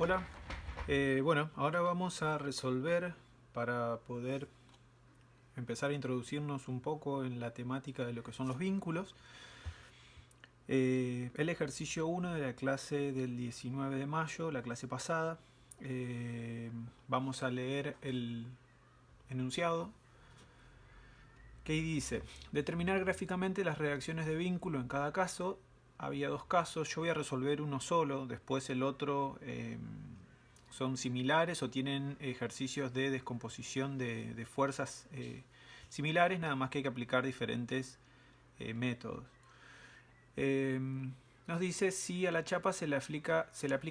Hola, bueno, ahora vamos a resolver para poder empezar a introducirnos un poco en la temática de lo que son los vínculos. El ejercicio 1 de la clase del 19 de mayo, la clase pasada. Vamos a leer el enunciado que dice: determinar gráficamente las reacciones de vínculo en cada caso. Había dos casos, yo voy a resolver uno solo, después el otro son similares o tienen ejercicios de descomposición de fuerzas similares, nada más que hay que aplicar diferentes métodos. Nos dice si a la chapa se le aplica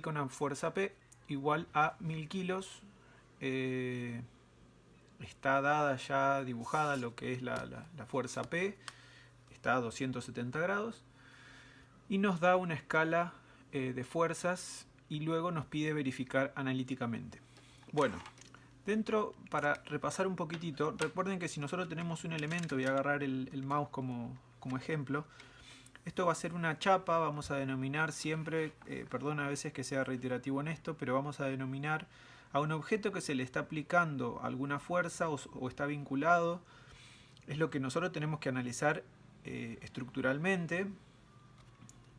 una fuerza P igual a 1000 kilos. Está dada ya dibujada lo que es la fuerza P, está a 270 grados y nos da una escala de fuerzas y luego nos pide verificar analíticamente. Bueno, para repasar un poquitito, recuerden que si nosotros tenemos un elemento, voy a agarrar el mouse como ejemplo, esto va a ser una chapa, vamos a denominar siempre, perdón a veces que sea reiterativo en esto, pero vamos a denominar a un objeto que se le está aplicando alguna fuerza o está vinculado, es lo que nosotros tenemos que analizar estructuralmente.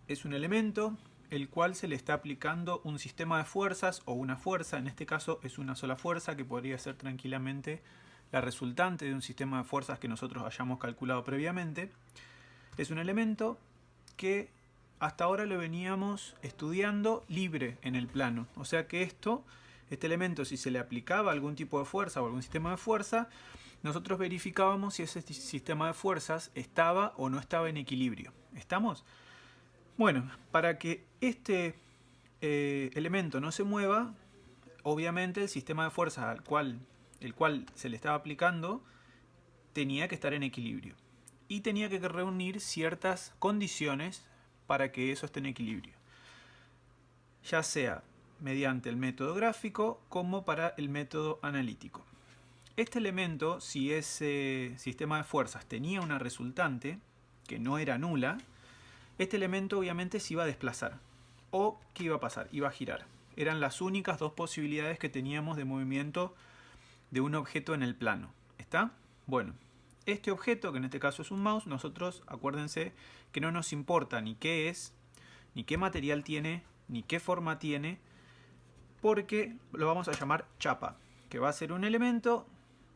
Es un elemento el cual se le está aplicando un sistema de fuerzas o una fuerza, en este caso es una sola fuerza que podría ser tranquilamente la resultante de un sistema de fuerzas que nosotros hayamos calculado previamente. Es un elemento que hasta ahora lo veníamos estudiando libre en el plano, o sea que este elemento, si se le aplicaba algún tipo de fuerza o algún sistema de fuerza, nosotros verificábamos si ese sistema de fuerzas estaba o no estaba en equilibrio. ¿Estamos? Bueno, para que este elemento no se mueva, obviamente el sistema de fuerzas el cual se le estaba aplicando tenía que estar en equilibrio y tenía que reunir ciertas condiciones para que eso esté en equilibrio, ya sea mediante el método gráfico como para el método analítico. Este elemento, si ese sistema de fuerzas tenía una resultante que no era nula, este elemento obviamente se iba a desplazar. ¿O qué iba a pasar? Iba a girar. Eran las únicas dos posibilidades que teníamos de movimiento de un objeto en el plano. ¿Está? Bueno, este objeto, que en este caso es un mouse, nosotros acuérdense que no nos importa ni qué es, ni qué material tiene, ni qué forma tiene, porque lo vamos a llamar chapa, que va a ser un elemento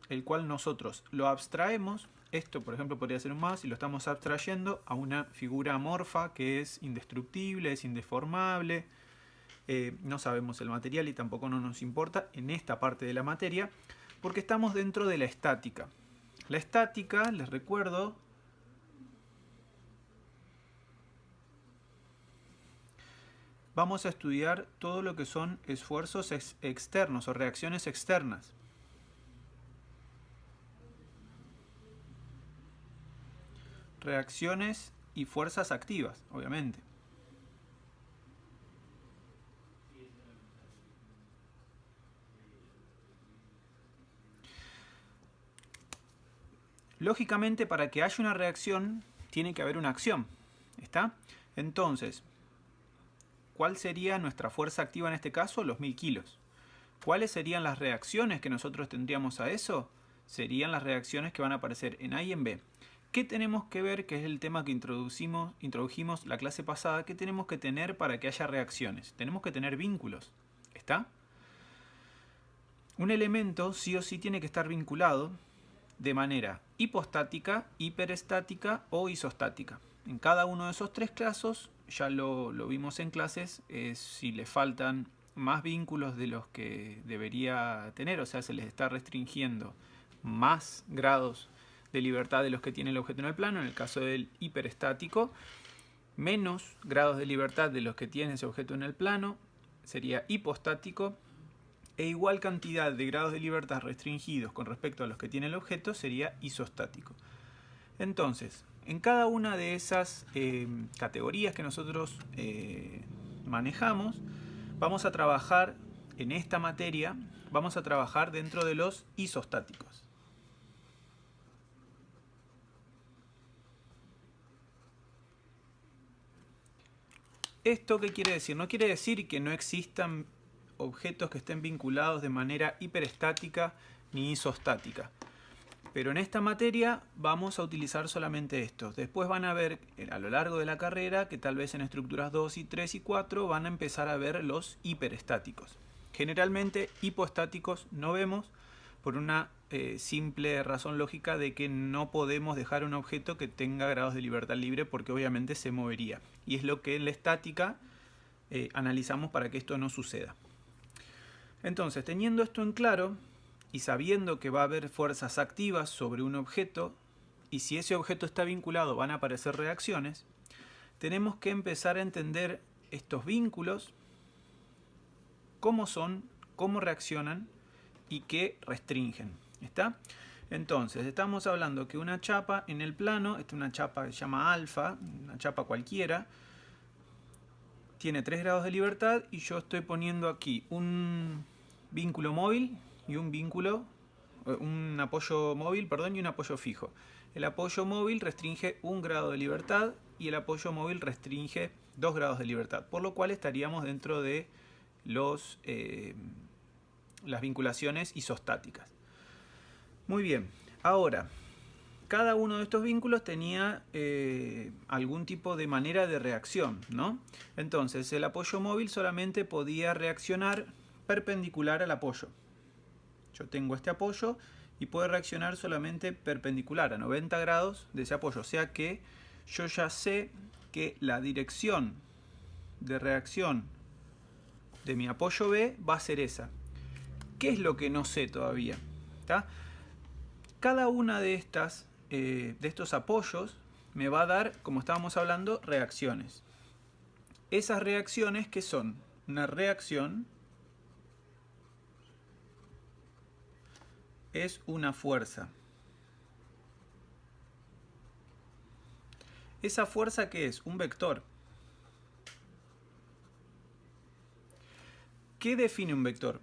el cual nosotros lo abstraemos. Esto, por ejemplo, podría ser un mouse y lo estamos abstrayendo a una figura amorfa que es indestructible, es indeformable. No sabemos el material y tampoco nos importa en esta parte de la materia porque estamos dentro de la estática. La estática, les recuerdo, vamos a estudiar todo lo que son esfuerzos externos o reacciones externas. Reacciones y fuerzas activas, obviamente. Lógicamente, para que haya una reacción, tiene que haber una acción. ¿Está? Entonces, ¿cuál sería nuestra fuerza activa en este caso? Los 1000 kilos. ¿Cuáles serían las reacciones que nosotros tendríamos a eso? Serían las reacciones que van a aparecer en A y en B. ¿Qué tenemos que ver? Que es el tema que introdujimos la clase pasada. ¿Qué tenemos que tener para que haya reacciones? Tenemos que tener vínculos. ¿Está? Un elemento sí o sí tiene que estar vinculado de manera hipostática, hiperestática o isostática. En cada uno de esos tres casos, ya lo vimos en clases, si le faltan más vínculos de los que debería tener, o sea, se les está restringiendo más grados de libertad de los que tiene el objeto en el plano, en el caso del hiperestático, menos grados de libertad de los que tiene ese objeto en el plano, sería hipostático, e igual cantidad de grados de libertad restringidos con respecto a los que tiene el objeto sería isostático. Entonces, en cada una de esas categorías que nosotros manejamos, vamos a trabajar en esta materia, vamos a trabajar dentro de los isostáticos. ¿Esto qué quiere decir? No quiere decir que no existan objetos que estén vinculados de manera hiperestática ni isostática. Pero en esta materia vamos a utilizar solamente estos. Después van a ver a lo largo de la carrera que tal vez en estructuras 2 y 3 y 4 van a empezar a ver los hiperestáticos. Generalmente hipostáticos no vemos por una simple razón lógica de que no podemos dejar un objeto que tenga grados de libertad libre porque obviamente se movería. Y es lo que en la estática analizamos para que esto no suceda. Entonces, teniendo esto en claro y sabiendo que va a haber fuerzas activas sobre un objeto, y si ese objeto está vinculado van a aparecer reacciones, tenemos que empezar a entender estos vínculos, cómo son, cómo reaccionan y qué restringen. ¿Está? Entonces, estamos hablando que una chapa en el plano, esta es una chapa que se llama alfa, una chapa cualquiera, tiene 3 grados de libertad y yo estoy poniendo aquí un vínculo móvil y un apoyo móvil, y un apoyo fijo. El apoyo móvil restringe 1 grado de libertad y el apoyo móvil restringe 2 grados de libertad, por lo cual estaríamos dentro de las vinculaciones isostáticas. Muy bien, ahora, cada uno de estos vínculos tenía algún tipo de manera de reacción, ¿no? Entonces, el apoyo móvil solamente podía reaccionar perpendicular al apoyo. Yo tengo este apoyo y puede reaccionar solamente perpendicular a 90 grados de ese apoyo. O sea que yo ya sé que la dirección de reacción de mi apoyo B va a ser esa. ¿Qué es lo que no sé todavía? ¿Está? Cada una de estos apoyos me va a dar, como estábamos hablando, reacciones. Esas reacciones, ¿qué son? Una reacción es una fuerza. ¿Esa fuerza qué es? Un vector. ¿Qué define un vector?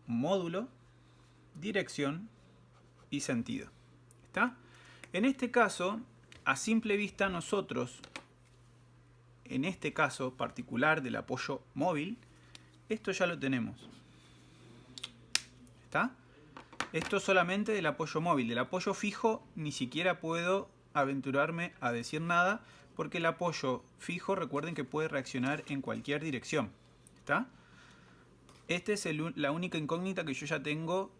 Módulo, dirección y sentido. ¿Está? En este caso, a simple vista nosotros, en este caso particular del apoyo móvil, esto ya lo tenemos. ¿Está? Esto solamente del apoyo móvil. Del apoyo fijo ni siquiera puedo aventurarme a decir nada porque el apoyo fijo, recuerden que puede reaccionar en cualquier dirección. ¿Está? Esta es la única incógnita que yo ya tengo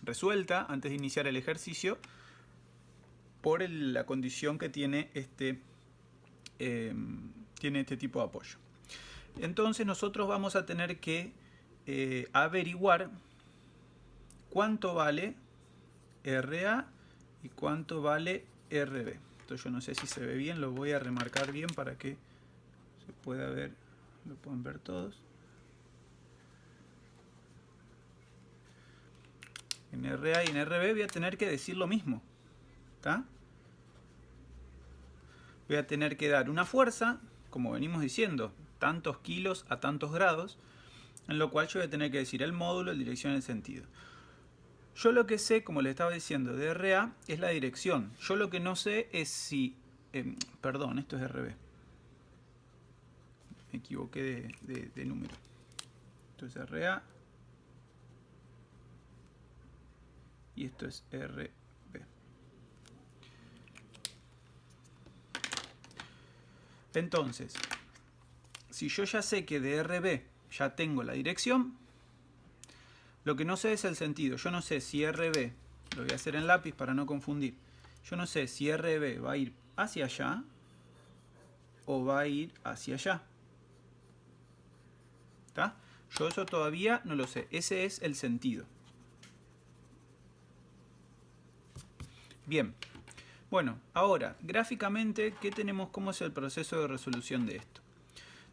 resuelta antes de iniciar el ejercicio por la condición que tiene este tipo de apoyo. Entonces nosotros vamos a tener que averiguar cuánto vale RA y cuánto vale RB. Esto yo no sé si se ve bien, lo voy a remarcar bien para que se pueda ver, lo pueden ver todos. En RA y en RB voy a tener que decir lo mismo. ¿Está? Voy a tener que dar una fuerza, como venimos diciendo, tantos kilos a tantos grados, en lo cual yo voy a tener que decir el módulo, la dirección y el sentido. Yo lo que sé, como les estaba diciendo, de RA es la dirección. Yo lo que no sé es si... perdón, esto es RB. Me equivoqué de número. Esto es RA. Y esto es RB. Entonces, si yo ya sé que de RB ya tengo la dirección, lo que no sé es el sentido. Yo no sé si RB, lo voy a hacer en lápiz para no confundir, yo no sé si RB va a ir hacia allá o va a ir hacia allá. ¿Está? Yo eso todavía no lo sé. Ese es el sentido. Bien. Bueno, ahora, gráficamente, ¿qué tenemos? ¿Cómo es el proceso de resolución de esto?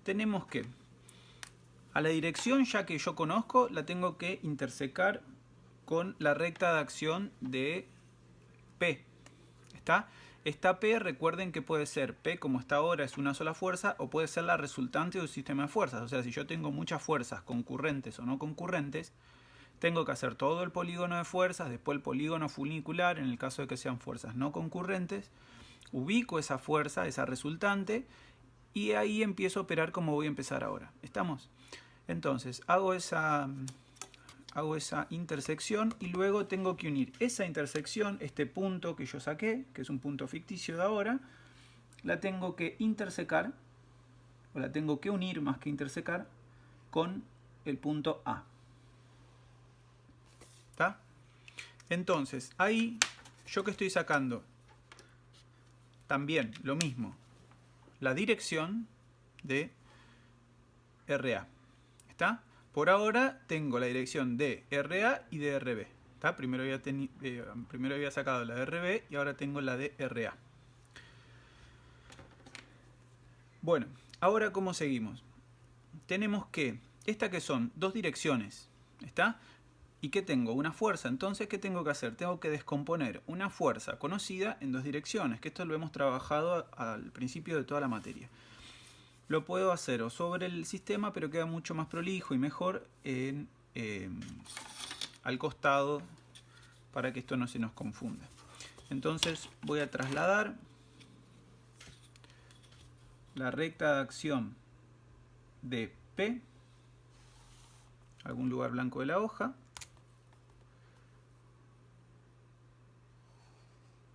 Tenemos que, a la dirección ya que yo conozco, la tengo que intersecar con la recta de acción de P. ¿Está? Esta P, recuerden que puede ser P como está ahora, es una sola fuerza, o puede ser la resultante de un sistema de fuerzas. O sea, si yo tengo muchas fuerzas concurrentes o no concurrentes, tengo que hacer todo el polígono de fuerzas, después el polígono funicular, en el caso de que sean fuerzas no concurrentes, ubico esa fuerza, esa resultante, y ahí empiezo a operar como voy a empezar ahora. ¿Estamos? Entonces hago esa intersección y luego tengo que unir esa intersección, este punto que yo saqué, que es un punto ficticio de ahora, la tengo que intersecar, o la tengo que unir más que intersecar, con el punto A. ¿Está? Entonces, ahí, yo que estoy sacando, también lo mismo, la dirección de RA. ¿Está? Por ahora tengo la dirección de RA y de RB. ¿Está? Primero había sacado la de RB y ahora tengo la de RA. Bueno, ahora ¿cómo seguimos? Tenemos que, esta que son dos direcciones, ¿está? ¿Y qué tengo? Una fuerza. Entonces, ¿qué tengo que hacer? Tengo que descomponer una fuerza conocida en dos direcciones, que esto lo hemos trabajado al principio de toda la materia. Lo puedo hacer o sobre el sistema, pero queda mucho más prolijo y mejor al costado para que esto no se nos confunda. Entonces voy a trasladar la recta de acción de P a algún lugar blanco de la hoja.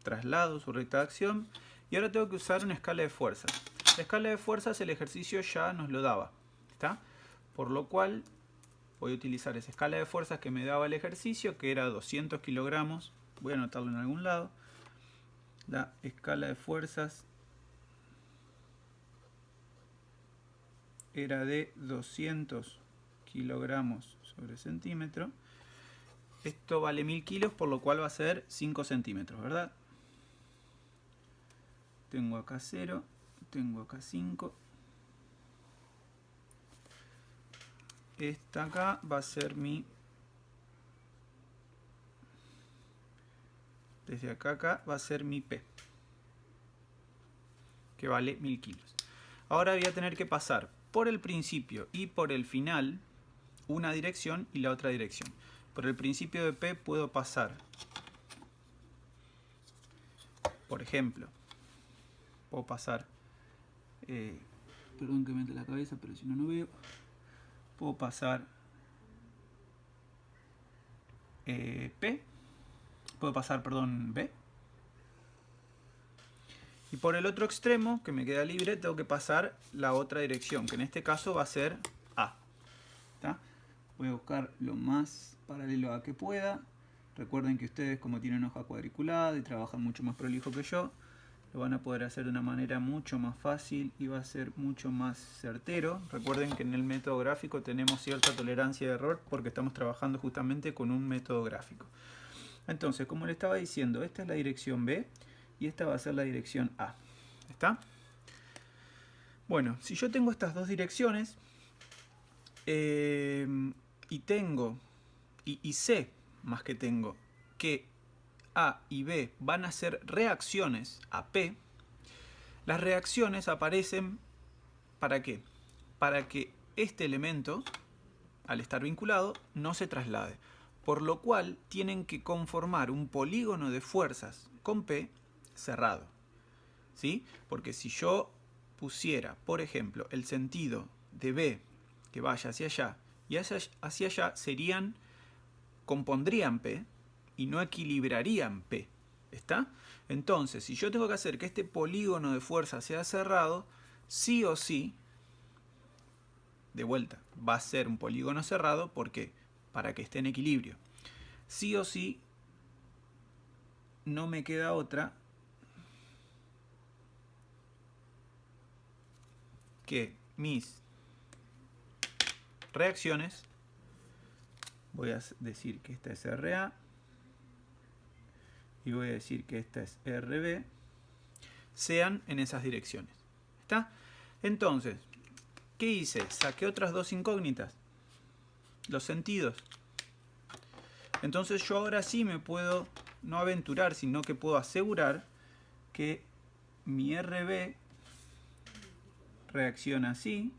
Traslado su recta de acción y ahora tengo que usar una escala de fuerzas. La escala de fuerzas el ejercicio ya nos lo daba, ¿está? Por lo cual voy a utilizar esa escala de fuerzas que me daba el ejercicio, que era 200 kilogramos. Voy a anotarlo en algún lado. La escala de fuerzas era de 200 kilogramos sobre centímetro. Esto vale 1000 kilos, por lo cual va a ser 5 centímetros, ¿verdad? Tengo acá 0, tengo acá 5. Esta acá va a ser mi... Desde acá a acá va a ser mi P, que vale 1000 kilos. Ahora voy a tener que pasar por el principio y por el final una dirección y la otra dirección. Por el principio de P puedo pasar, por ejemplo, puedo pasar, perdón que me mete la cabeza, pero si no, no veo. Puedo pasar P, puedo pasar, perdón, B. Y por el otro extremo, que me queda libre, tengo que pasar la otra dirección, que en este caso va a ser A. ¿Está? Voy a buscar lo más paralelo a que pueda. Recuerden que ustedes, como tienen hoja cuadriculada y trabajan mucho más prolijo que yo, lo van a poder hacer de una manera mucho más fácil y va a ser mucho más certero. Recuerden que en el método gráfico tenemos cierta tolerancia de error porque estamos trabajando justamente con un método gráfico. Entonces, como le estaba diciendo, esta es la dirección B y esta va a ser la dirección A. ¿Está? Bueno, si yo tengo estas dos direcciones y tengo, y sé más que tengo, que A y B van a ser reacciones a P, las reacciones aparecen ¿para qué? Para que este elemento, al estar vinculado, no se traslade. Por lo cual tienen que conformar un polígono de fuerzas con P cerrado. ¿Sí? Porque si yo pusiera, por ejemplo, el sentido de B que vaya hacia allá y hacia allá, compondrían P y no equilibrarían P. ¿Está? Entonces, si yo tengo que hacer que este polígono de fuerza sea cerrado, sí o sí, de vuelta, va a ser un polígono cerrado porque para que esté en equilibrio. Sí o sí, no me queda otra que mis reacciones, voy a decir que esta es RA y voy a decir que esta es RB, sean en esas direcciones. ¿Está? Entonces, ¿qué hice? Saqué otras dos incógnitas. Los sentidos. Entonces yo ahora sí me puedo no aventurar, sino que puedo asegurar que mi RB reacciona así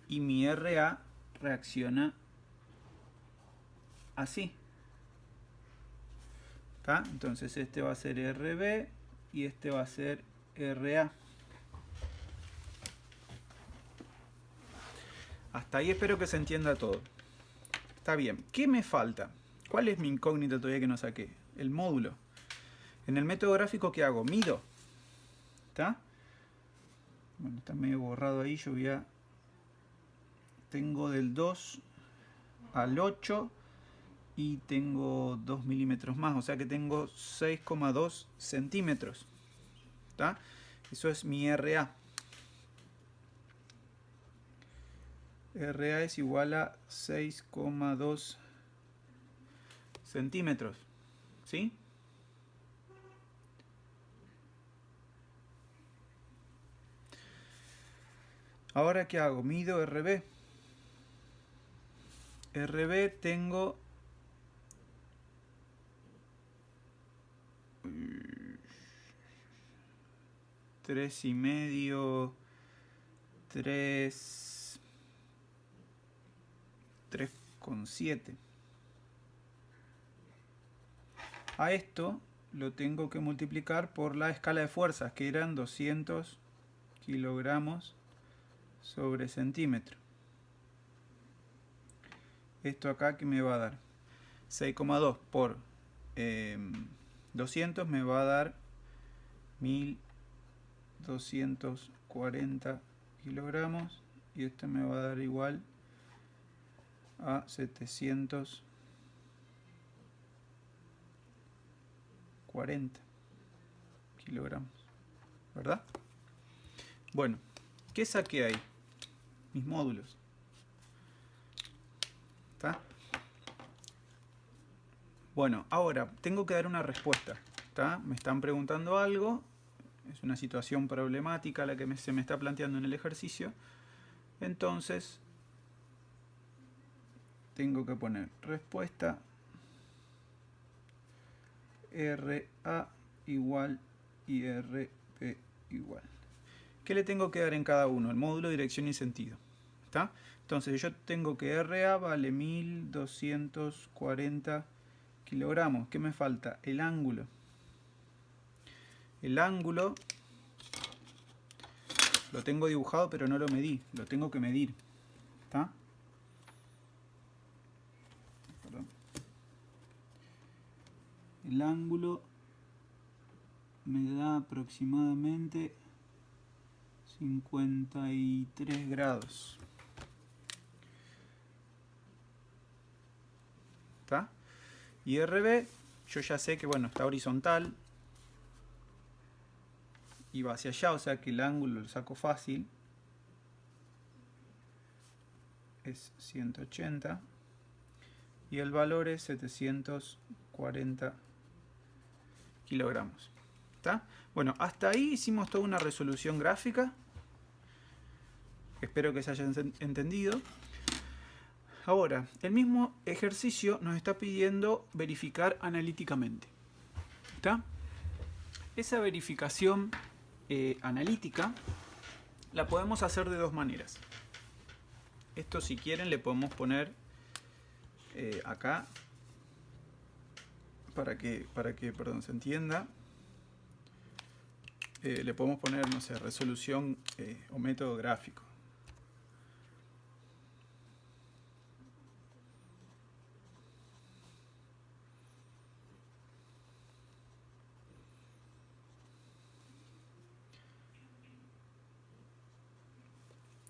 y mi RA reacciona así. ¿Está? Entonces este va a ser RB y este va a ser RA. Hasta ahí espero que se entienda todo. Está bien. ¿Qué me falta? ¿Cuál es mi incógnita todavía que no saqué? El módulo. En el método gráfico, ¿qué hago? Mido. ¿Está? Bueno, está medio borrado ahí. Yo voy a... Tengo del 2 al 8 y tengo 2 milímetros más. O sea que tengo 6,2 centímetros. ¿Está? Eso es mi RA. RA es igual a 6,2 centímetros. ¿Sí? Ahora, ¿qué hago? Mido RB. RB tengo 3,5, 3,7. A esto lo tengo que multiplicar por la escala de fuerzas, que eran 200 kilogramos sobre centímetro. Esto acá que me va a dar 6,2 por 200 me va a dar 1240 kilogramos, y esto me va a dar igual a 740 kilogramos, ¿verdad? Bueno, ¿qué saqué ahí? Mis módulos. ¿Está? Bueno, ahora tengo que dar una respuesta. ¿Está? Me están preguntando algo. Es una situación problemática la que se me está planteando en el ejercicio. Entonces, tengo que poner respuesta RA igual y RP igual. ¿Qué le tengo que dar en cada uno? El módulo, dirección y sentido. ¿Está? Entonces yo tengo que RA vale 1240 kilogramos. ¿Qué me falta? El ángulo. El ángulo lo tengo dibujado pero no lo medí. Lo tengo que medir. ¿Está? Perdón. El ángulo me da aproximadamente 53 grados. ¿Está? Y RB, yo ya sé que bueno, está horizontal y va hacia allá, o sea que el ángulo lo saco fácil. Es 180 y el valor es 740 kilogramos. ¿Está? Bueno, hasta ahí hicimos toda una resolución gráfica. Espero que se hayan entendido. Ahora, el mismo ejercicio nos está pidiendo verificar analíticamente. ¿Está? Esa verificación analítica la podemos hacer de dos maneras. Esto, si quieren, le podemos poner acá para que perdón, se entienda. Le podemos poner, no sé, resolución o método gráfico.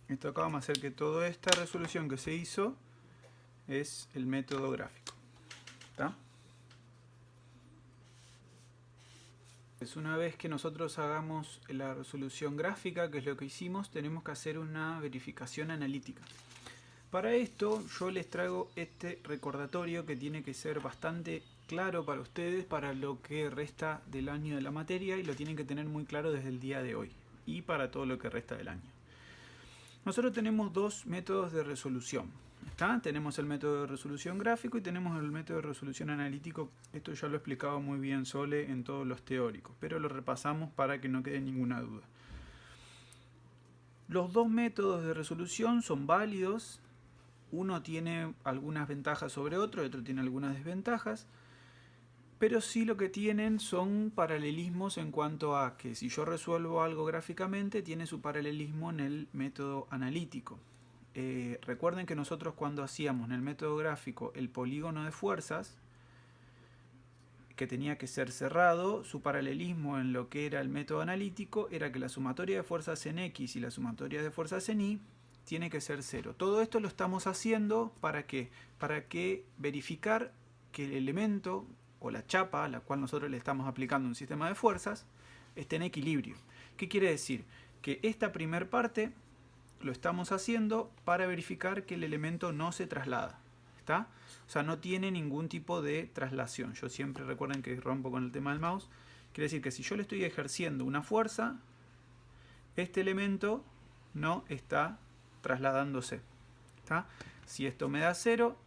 Esto acá vamos a hacer que toda esta resolución que se hizo es el método gráfico. ¿Está? Pues una vez que nosotros hagamos la resolución gráfica, que es lo que hicimos, tenemos que hacer una verificación analítica. Para esto yo les traigo este recordatorio que tiene que ser bastante claro para ustedes para lo que resta del año de la materia, y lo tienen que tener muy claro desde el día de hoy y para todo lo que resta del año. Nosotros tenemos dos métodos de resolución. ¿Está? Tenemos el método de resolución gráfico y tenemos el método de resolución analítico. Esto ya lo explicaba muy bien Sole en todos los teóricos, pero lo repasamos para que no quede ninguna duda. Los dos métodos de resolución son válidos. Uno tiene algunas ventajas sobre otro, el otro tiene algunas desventajas, pero sí lo que tienen son paralelismos en cuanto a que si yo resuelvo algo gráficamente, tiene su paralelismo en el método analítico. recuerden que nosotros cuando hacíamos en el método gráfico el polígono de fuerzas, que tenía que ser cerrado, su paralelismo en lo que era el método analítico era que la sumatoria de fuerzas en X y la sumatoria de fuerzas en Y tiene que ser 0. Todo esto lo estamos haciendo ¿para qué? Para que verificar que el elemento o la chapa a la cual nosotros le estamos aplicando un sistema de fuerzas esté en equilibrio. ¿Qué quiere decir? Que esta primer parte lo estamos haciendo para verificar que el elemento no se traslada. ¿Está? O sea, no tiene ningún tipo de traslación. Yo siempre recuerden que rompo con el tema del mouse. Quiere decir que si yo le estoy ejerciendo una fuerza, este elemento no está trasladándose. ¿Está? Si esto me da 0,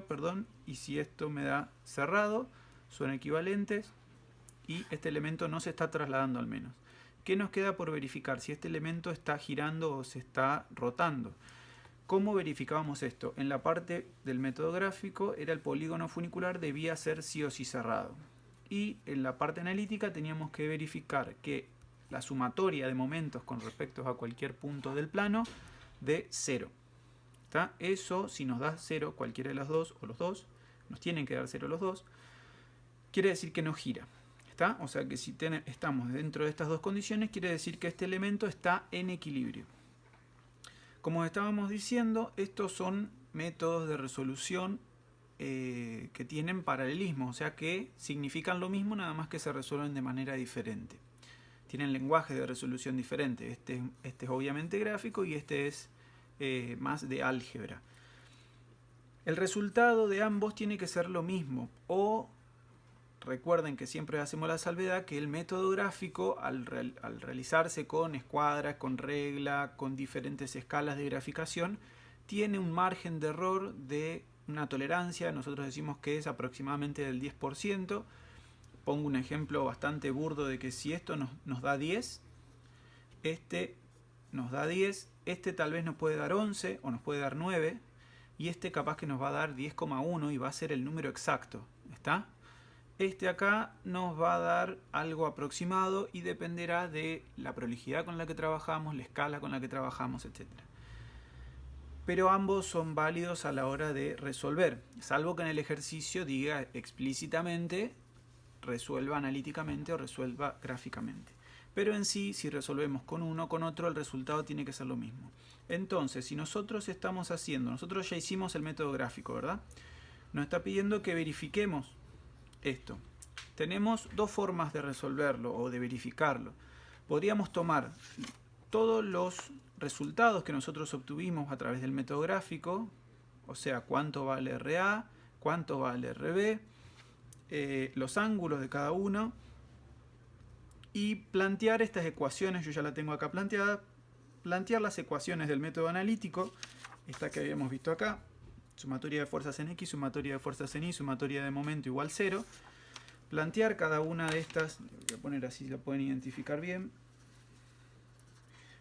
perdón, y si esto me da cerrado, son equivalentes y este elemento no se está trasladando al menos. ¿Qué nos queda por verificar? Si este elemento está girando o se está rotando. ¿Cómo verificábamos esto? En la parte del método gráfico era el polígono funicular, debía ser sí o sí cerrado. Y en la parte analítica teníamos que verificar que la sumatoria de momentos con respecto a cualquier punto del plano de 0. ¿Está? Eso, si nos da 0 cualquiera de los dos, o los dos, nos tienen que dar 0 los dos, quiere decir que no gira. ¿Está? O sea que si estamos dentro de estas dos condiciones, quiere decir que este elemento está en equilibrio. Como estábamos diciendo, estos son métodos de resolución que tienen paralelismo, o sea que significan lo mismo, nada más que se resuelven de manera diferente. Tienen lenguaje de resolución diferente. Este es obviamente gráfico y este es más de álgebra. El resultado de ambos tiene que ser lo mismo, o recuerden que siempre hacemos la salvedad que el método gráfico, al realizarse con escuadras, con regla, con diferentes escalas de graficación, tiene un margen de error de una tolerancia, nosotros decimos que es aproximadamente del 10%. Pongo un ejemplo bastante burdo de que si esto nos da 10, este nos da 10, este tal vez nos puede dar 11 o nos puede dar 9, y este capaz que nos va a dar 10,1 y va a ser el número exacto. ¿Está? Este acá nos va a dar algo aproximado y dependerá de la prolijidad con la que trabajamos, la escala con la que trabajamos, etc. Pero ambos son válidos a la hora de resolver, salvo que en el ejercicio diga explícitamente resuelva analíticamente o resuelva gráficamente. Pero en sí, si resolvemos con uno o con otro, el resultado tiene que ser lo mismo. Entonces, si nosotros nosotros ya hicimos el método gráfico, ¿verdad? Nos está pidiendo que verifiquemos esto. Tenemos dos formas de resolverlo o de verificarlo. Podríamos tomar todos los resultados que nosotros obtuvimos a través del método gráfico, o sea, cuánto vale RA, cuánto vale RB, los ángulos de cada uno, y plantear estas ecuaciones. Yo ya la tengo acá planteada. Plantear las ecuaciones del método analítico, esta que habíamos visto acá: sumatoria de fuerzas en X, sumatoria de fuerzas en Y, sumatoria de momento igual 0. Plantear cada una de estas, voy a poner así, la pueden identificar bien.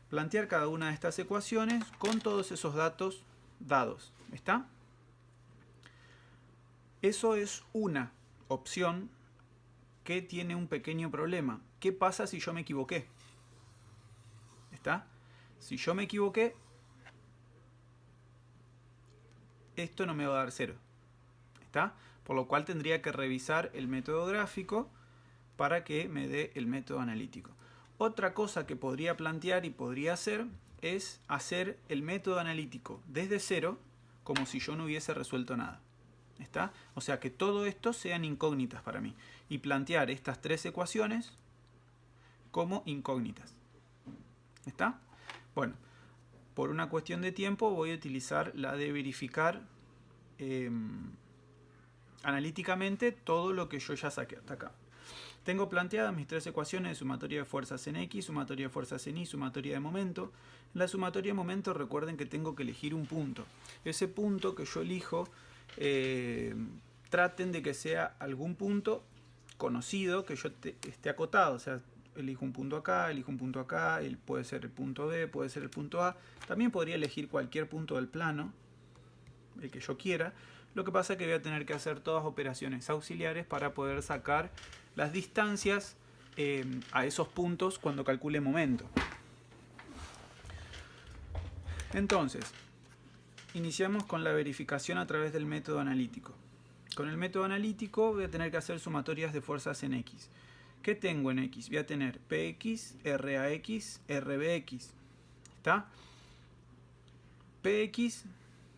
Plantear cada una de estas ecuaciones con todos esos datos dados. ¿Está? Eso es una opción que tiene un pequeño problema. ¿Qué pasa si yo me equivoqué? ¿Está? Si yo me equivoqué, esto no me va a dar 0. ¿Está? Por lo cual tendría que revisar el método gráfico para que me dé el método analítico. Otra cosa que podría plantear y podría hacer es hacer el método analítico desde 0 como si yo no hubiese resuelto nada. ¿Está? O sea que todo esto sean incógnitas para mí. Y plantear estas tres ecuaciones como incógnitas. ¿Está? Bueno, por una cuestión de tiempo voy a utilizar la de verificar analíticamente todo lo que yo ya saqué hasta acá. Tengo planteadas mis tres ecuaciones de sumatoria de fuerzas en X, sumatoria de fuerzas en Y, sumatoria de momento. En la sumatoria de momento recuerden que tengo que elegir un punto. Ese punto que yo elijo, traten de que sea algún punto conocido, que yo esté acotado. O sea, elijo un punto acá, puede ser el punto B, puede ser el punto A. También podría elegir cualquier punto del plano, el que yo quiera. Lo que pasa es que voy a tener que hacer todas operaciones auxiliares para poder sacar las distancias a esos puntos cuando calcule momento. Entonces, iniciamos con la verificación a través del método analítico. Con el método analítico voy a tener que hacer sumatorias de fuerzas en X. ¿Qué tengo en X? Voy a tener PX, RAX, RBX. ¿Está? PX,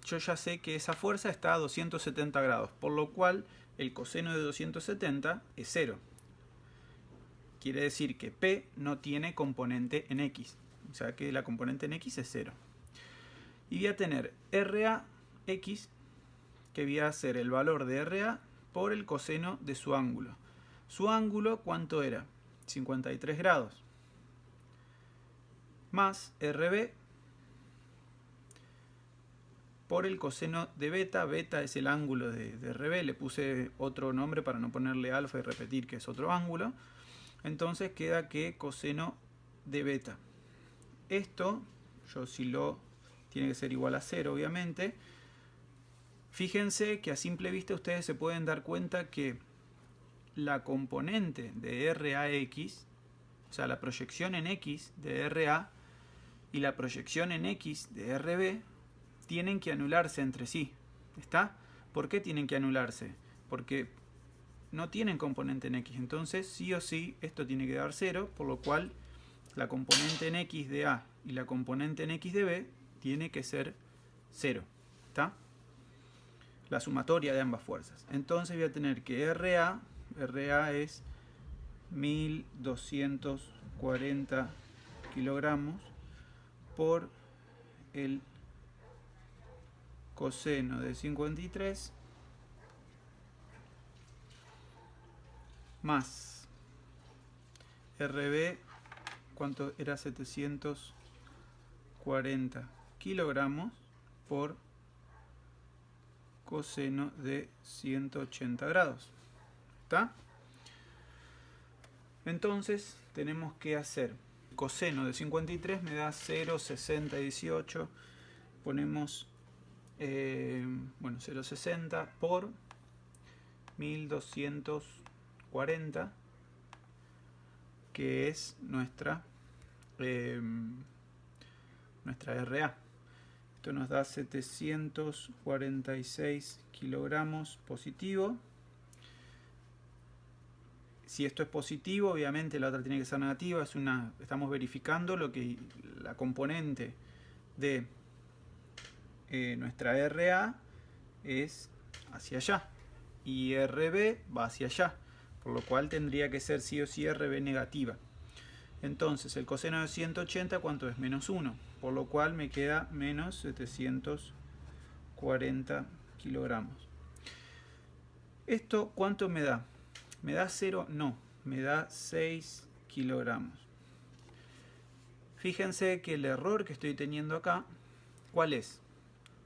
yo ya sé que esa fuerza está a 270 grados, por lo cual el coseno de 270 es 0. Quiere decir que P no tiene componente en X. O sea que la componente en X es 0. Y voy a tener RAX, que voy a hacer el valor de RA por el coseno de su ángulo. Su ángulo, ¿cuánto era? 53 grados. Más RB por el coseno de beta. Beta es el ángulo de RB. Le puse otro nombre para no ponerle alfa y repetir que es otro ángulo. Entonces queda que coseno de beta. Esto, yo si lo tiene que ser igual a 0, obviamente. Fíjense que a simple vista ustedes se pueden dar cuenta que la componente de RAX, o sea, la proyección en X de RA y la proyección en X de RB, tienen que anularse entre sí. ¿Está? ¿Por qué tienen que anularse? Porque no tienen componente en X. Entonces, sí o sí, esto tiene que dar 0, por lo cual la componente en X de A y la componente en X de B tiene que ser 0. ¿Está? La sumatoria de ambas fuerzas. Entonces voy a tener que RA es 1240 kilogramos por el coseno de 53 más RB, ¿cuánto era? 740 kilogramos por coseno de 180 grados. ¿Está? Entonces tenemos que hacer coseno de 53 me da 0,6018. Ponemos 0,60 por 1240, que es nuestra RA. Esto nos da 746 kilogramos positivo. Si esto es positivo, obviamente la otra tiene que ser negativa. Estamos verificando lo que la componente de nuestra RA es hacia allá y RB va hacia allá, por lo cual tendría que ser sí o sí RB negativa. Entonces el coseno de 180, ¿cuánto es? Menos 1, por lo cual me queda menos 740 kilogramos. ¿Esto cuánto me da? ¿Me da 0? No, me da 6 kilogramos. Fíjense que el error que estoy teniendo acá, ¿cuál es?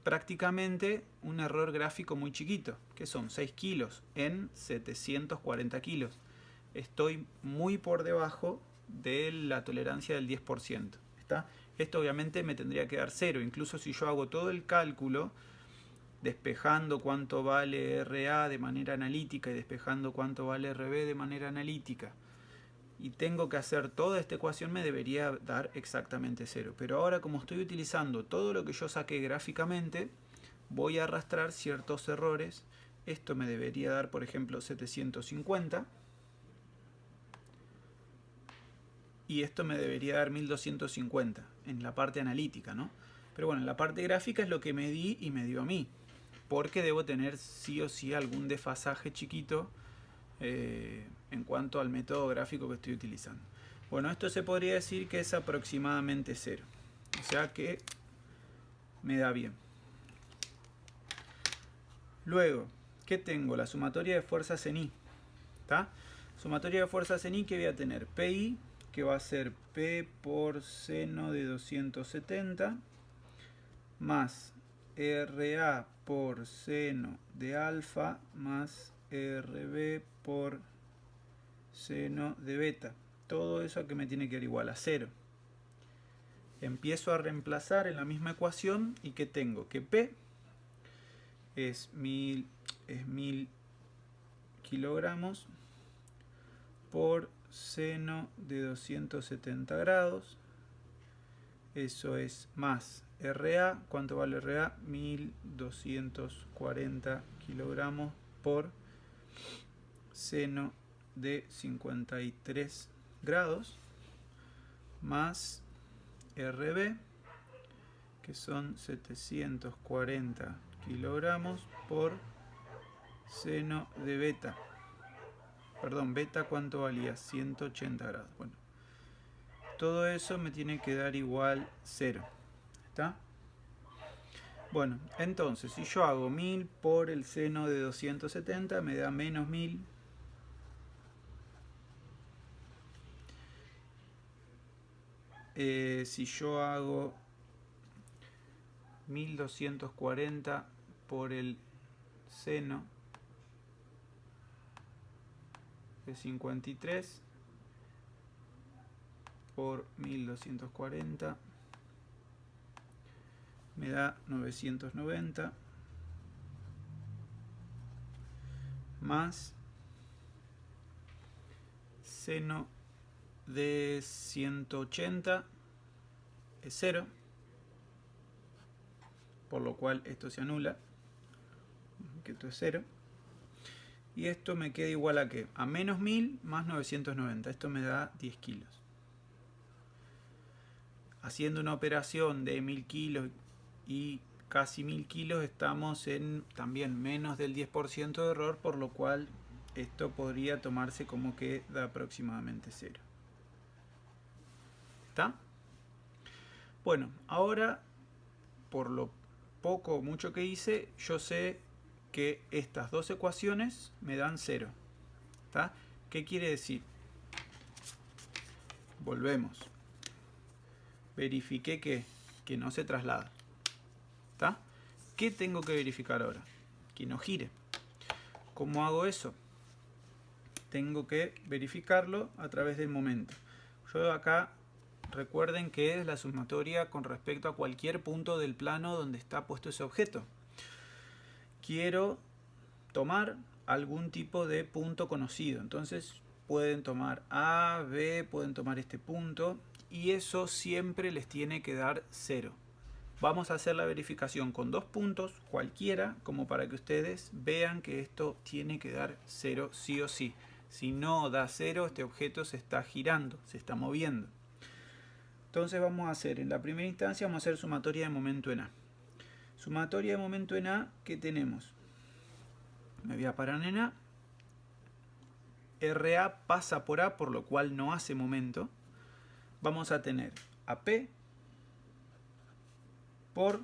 Prácticamente un error gráfico muy chiquito, que son 6 kilos en 740 kilos. Estoy muy por debajo de la tolerancia del 10%. ¿Está? Esto obviamente me tendría que dar 0, incluso si yo hago todo el cálculo, despejando cuánto vale RA de manera analítica y despejando cuánto vale RB de manera analítica, y tengo que hacer toda esta ecuación, me debería dar exactamente 0. Pero ahora, como estoy utilizando todo lo que yo saqué gráficamente, voy a arrastrar ciertos errores. Esto me debería dar, por ejemplo, 750. Y esto me debería dar 1250 en la parte analítica, ¿no? Pero bueno, en la parte gráfica es lo que medí y me dio a mí. Porque debo tener sí o sí algún desfasaje chiquito en cuanto al método gráfico que estoy utilizando. Bueno, esto se podría decir que es aproximadamente 0. O sea que me da bien. Luego, ¿qué tengo? La sumatoria de fuerzas en I. ¿Está? Sumatoria de fuerzas en I, que voy a tener PI, que va a ser P por seno de 270, más RA por seno de alfa, más RB por seno de beta. Todo eso que me tiene que dar igual a 0. Empiezo a reemplazar en la misma ecuación y que tengo que P es 1000 kilogramos por seno de 270 grados. Eso es más RA, ¿cuánto vale RA? 1240 kilogramos por seno de 53 grados, más RB, que son 740 kilogramos por seno de beta. Perdón, beta, ¿cuánto valía? 180 grados. Bueno, todo eso me tiene que dar igual 0. ¿Está? Bueno, entonces, si yo hago 1000 por el seno de 270, me da menos 1000. Si yo hago 1240 por el seno de 53 por 1240 me da 990 más seno de 180 es 0, por lo cual esto se anula, que esto es 0, y esto me queda igual a ¿qué? A menos 1000 más 990, esto me da 10 kilos. Haciendo una operación de 1000 kilos y casi 1000 kilos estamos en también menos del 10% de error, por lo cual esto podría tomarse como que da aproximadamente 0. ¿Está? Bueno, ahora por lo poco o mucho que hice, yo sé que estas dos ecuaciones me dan 0. ¿Está? ¿Qué quiere decir? Volvemos. Verifiqué que no se traslada. ¿Está? ¿Qué tengo que verificar ahora? Que no gire. ¿Cómo hago eso? Tengo que verificarlo a través del momento. Yo acá, recuerden que es la sumatoria con respecto a cualquier punto del plano donde está puesto ese objeto. Quiero tomar algún tipo de punto conocido. Entonces pueden tomar A, B, pueden tomar este punto, y eso siempre les tiene que dar 0. Vamos a hacer la verificación con dos puntos, cualquiera, como para que ustedes vean que esto tiene que dar 0 sí o sí. Si no da 0, este objeto se está girando, se está moviendo. Entonces vamos a hacer, en la primera instancia, vamos a hacer sumatoria de momento en A. Sumatoria de momento en A, ¿qué tenemos? Me voy a parar en A. RA pasa por A, por lo cual no hace momento. Vamos a tener AP por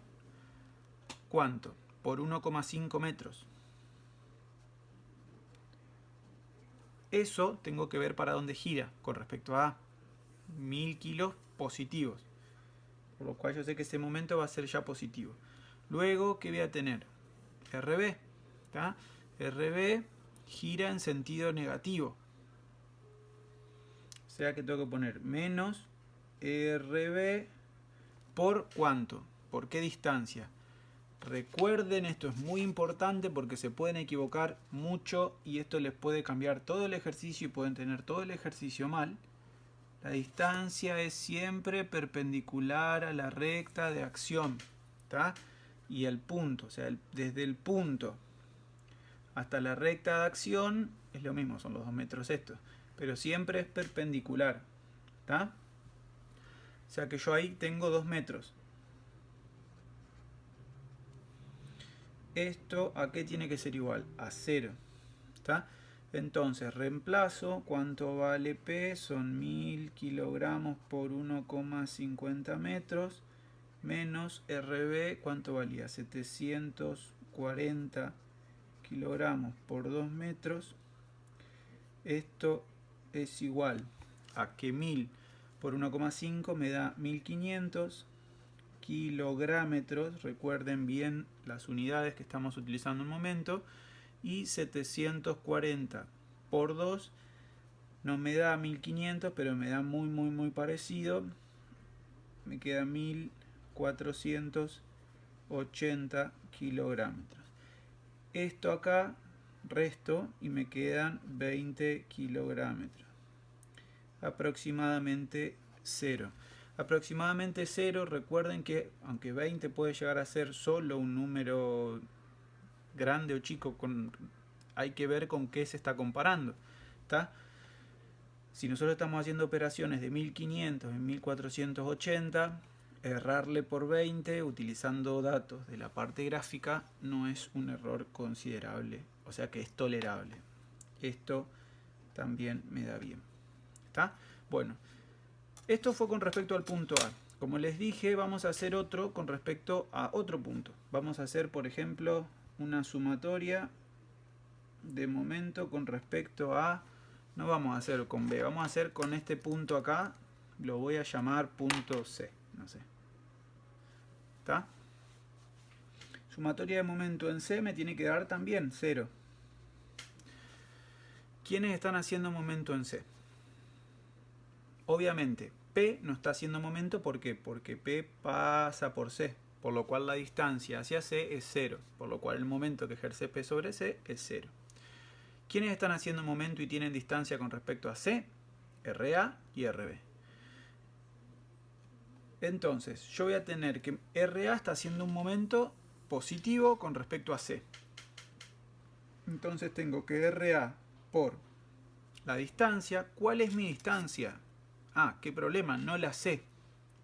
¿cuánto? Por 1,5 metros. Eso tengo que ver para dónde gira con respecto a 1000 kilos positivos. Por lo cual yo sé que ese momento va a ser ya positivo. Luego, ¿qué voy a tener? RB. ¿Tá? RB gira en sentido negativo. O sea que tengo que poner menos RB por ¿cuánto? ¿Por qué distancia? Recuerden, esto es muy importante porque se pueden equivocar mucho y esto les puede cambiar todo el ejercicio y pueden tener todo el ejercicio mal. La distancia es siempre perpendicular a la recta de acción, ¿tá? Y el punto, o sea, desde el punto hasta la recta de acción es lo mismo, son los 2 metros estos, pero siempre es perpendicular, ¿tá? O sea que yo ahí tengo 2 metros. Esto ¿a qué tiene que ser igual? A 0. ¿Está? Entonces reemplazo, ¿cuánto vale P? Son 1000 kilogramos por 1,50 metros. Menos RB, ¿cuánto valía? 740 kilogramos por 2 metros. Esto es igual a que 1000 por 1,5 me da 1500 kilográmetros, recuerden bien las unidades que estamos utilizando en un momento, y 740 por 2 no me da 1500, pero me da muy parecido, me queda 1480 kilográmetros. Esto acá resto y me quedan 20 kilográmetros, aproximadamente 0. aproximadamente 0. Recuerden que aunque 20 puede llegar a ser solo un número grande o chico, hay que ver con qué se está comparando. ¿Está? Si nosotros estamos haciendo operaciones de 1500 en 1480, errarle por 20 utilizando datos de la parte gráfica no es un error considerable, o sea que es tolerable. Esto también me da bien. ¿Está? Bueno, esto fue con respecto al punto A. Como les dije, vamos a hacer otro con respecto a otro punto. Vamos a hacer, por ejemplo, una sumatoria de momento con respecto a... No vamos a hacer con B, vamos a hacer con este punto acá. Lo voy a llamar punto C. No sé. ¿Está? Sumatoria de momento en C me tiene que dar también 0. ¿Quiénes están haciendo momento en C? Obviamente, P no está haciendo momento. ¿Por qué? Porque P pasa por C. Por lo cual la distancia hacia C es 0. Por lo cual el momento que ejerce P sobre C es 0. ¿Quiénes están haciendo momento y tienen distancia con respecto a C? RA y RB. Entonces, yo voy a tener que RA está haciendo un momento positivo con respecto a C. Entonces tengo que RA por la distancia. ¿Cuál es mi distancia? Ah, qué problema, no la sé.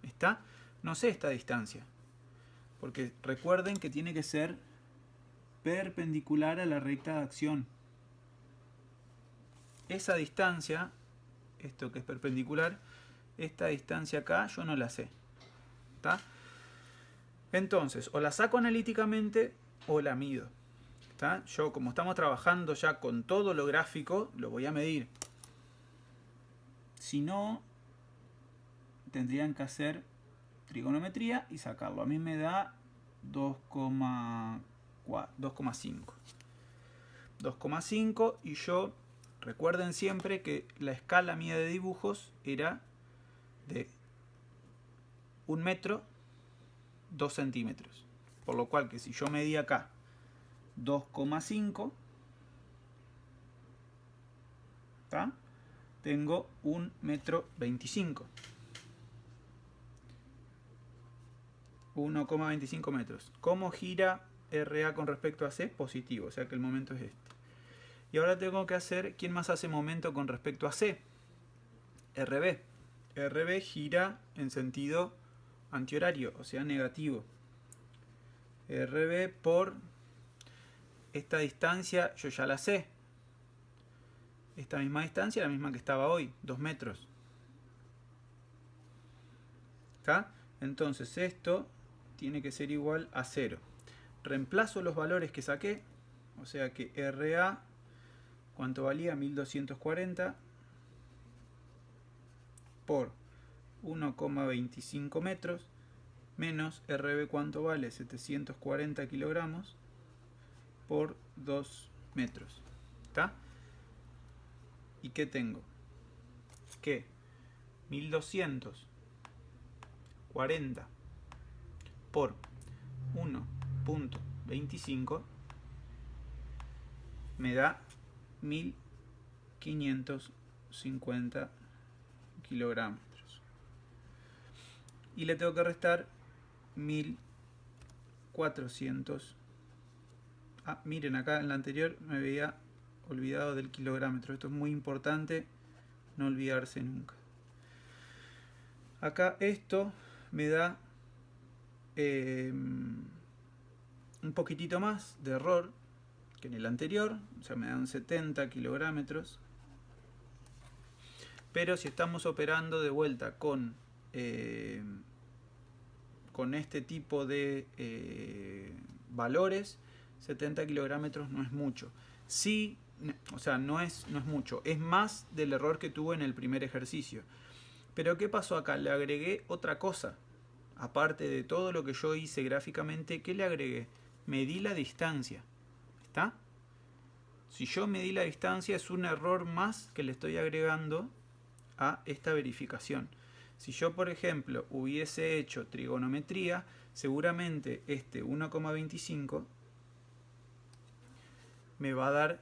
¿Está? No sé esta distancia. Porque recuerden que tiene que ser perpendicular a la recta de acción. Esa distancia, esto que es perpendicular, esta distancia acá yo no la sé. ¿Está? Entonces, o la saco analíticamente o la mido. ¿Está? Yo, como estamos trabajando ya con todo lo gráfico, lo voy a medir. Si no, tendrían que hacer trigonometría y sacarlo. A mí me da 2,5. 2,5 y yo... Recuerden siempre que la escala mía de dibujos era de 1 metro, 2 centímetros. Por lo cual que si yo medía acá 2,5, tengo 1 metro 25. 1,25 metros. ¿Cómo gira RA con respecto a C? Positivo, o sea que el momento es este. Y ahora tengo que hacer, ¿quién más hace momento con respecto a C? RB. RB gira en sentido antihorario, o sea negativo. RB por esta distancia, yo ya la sé. Esta misma distancia, la misma que estaba hoy, 2 metros. ¿Está? Entonces esto tiene que ser igual a 0. Reemplazo los valores que saqué, o sea que RA... ¿Cuánto valía? 1240 por 1,25 metros menos RB, ¿cuánto vale? 740 kilogramos por 2 metros. ¿Está? ¿Y qué tengo? Que 1240 por 1,25 me da 1550 kilogramos. Y le tengo que restar 1400. Ah, miren, acá en la anterior me había olvidado del kilográmetro. Esto es muy importante, no olvidarse nunca. Acá esto me da un poquitito más de error que en el anterior, o sea, me dan 70 kilográmetros. Pero si estamos operando de vuelta con este tipo de valores, 70 kilográmetros no es mucho. Sí, o sea, no es mucho, es más del error que tuve en el primer ejercicio. Pero ¿qué pasó acá? Le agregué otra cosa. Aparte de todo lo que yo hice gráficamente, ¿qué le agregué? Medí la distancia. ¿Está? Si yo medí la distancia es un error más que le estoy agregando a esta verificación. Si yo, por ejemplo, hubiese hecho trigonometría, seguramente este 1,25 me va a dar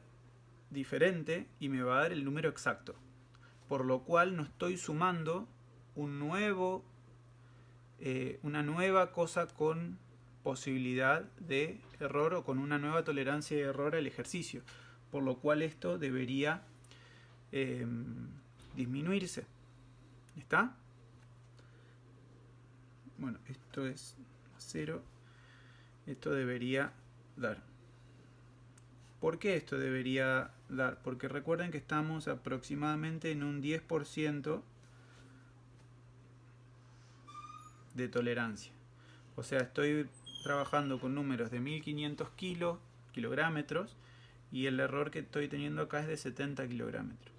diferente y me va a dar el número exacto. Por lo cual no estoy sumando un nuevo una nueva cosa con posibilidad de error o con una nueva tolerancia de error al ejercicio, por lo cual esto debería disminuirse. ¿Está? Bueno, esto es 0. Esto debería dar. ¿Por qué esto debería dar? Porque recuerden que estamos aproximadamente en un 10% de tolerancia. O sea, estoy trabajando con números de 1500 kilográmetros y el error que estoy teniendo acá es de 70 kilográmetros.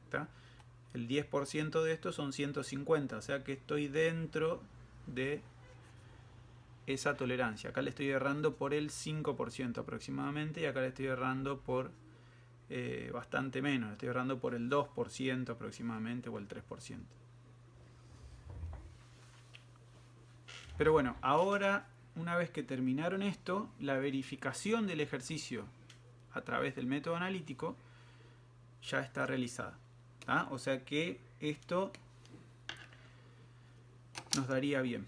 ¿Está? El 10% de esto son 150, o sea que estoy dentro de esa tolerancia. Acá le estoy errando por el 5% aproximadamente y acá le estoy errando por bastante menos. Le estoy errando por el 2% aproximadamente o el 3%. Pero bueno, ahora una vez que terminaron esto, la verificación del ejercicio a través del método analítico ya está realizada. O sea que esto nos daría bien.